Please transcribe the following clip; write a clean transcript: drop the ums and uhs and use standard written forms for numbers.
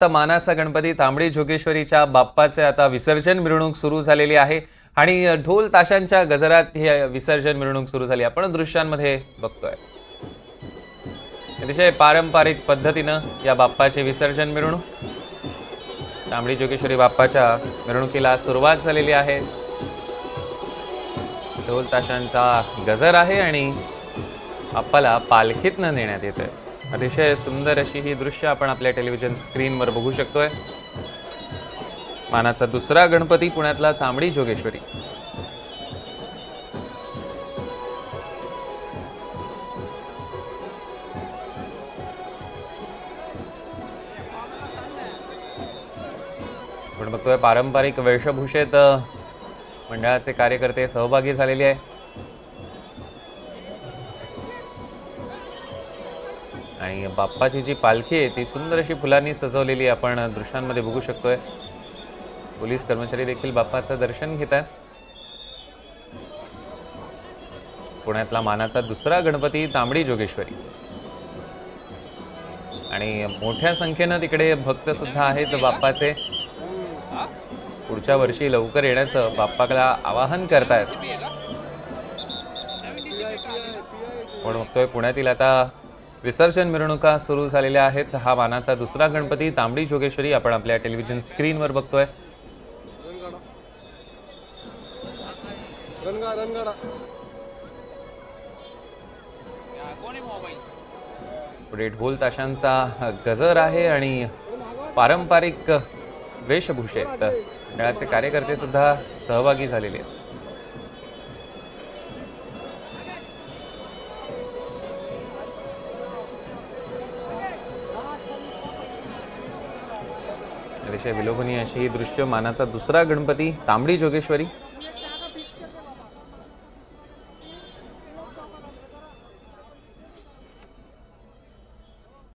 मानाचा गणपती तांबडी जोगेश्वरीच्या बाप्पाचे आता विसर्जन मिरवणूक सुरू झालेली आहे आणि ढोल ताशांच्या गजरात ही विसर्जन मिरवणूक सुरू झाली। आपण दृश्यांमध्ये बघतोय अतिशय पारंपरिक पद्धतीने या बाप्पाचे विसर्जन मिरवणूक तांबडी जोगेश्वरी बाप्पाच्या मिरवणुकीला सुरुवात झालेली आहे। ढोल ताशांचा गजर आहे आणि बाप्पाला पालखीतनं नेण्यात येते। अतिशय सुंदर अशी ही दृश्य आपण आपल्या टेलिव्हिजन स्क्रीनवर बघू शकतोय। मानाचा दुसरा गणपती पुण्यातला तांबडी जोगेश्वरी। आपण बघतोय पारंपरिक वेशभूषेत मंडळाचे कार्यकर्ते सहभागी झालेले आहे आणि बाप्पाची जी पालखी आहे ती सुंदर अशी फुलांनी सजवलेली आपण दृश्यांमध्ये बघू शकतोय। पोलीस कर्मचारी देखील बाप्पाचं दर्शन घेत आहेत। पुण्यातला मानाचा दुसरा गणपती तांबडी जोगेश्वरी आणि मोठ्या संख्येने तिकडे भक्त सुद्धा आहेत बाप्पाचे। पुढच्या वर्षी लवकर येण्याचं बाप्पाला आवाहन करतायत। आपण बघतोय पुण्यातील आता विसर्जन मिरवणुका सुरू झालेल्या आहेत। हा मानाचा दुसरा गणपती तांबडी जोगेश्वरी आपण आपल्या टेलिव्हिजन स्क्रीनवर बघतोय। पुढे ढोल ताशांचा गजर आहे आणि पारंपरिक वेशभूषेत मंडळाचे कार्यकर्ते सुद्धा सहभागी झालेले आहेत। अतिशय विलोभनीय अशी ही दृश्य मानाचा दुसरा गणपती तांबडी जोगेश्वरी।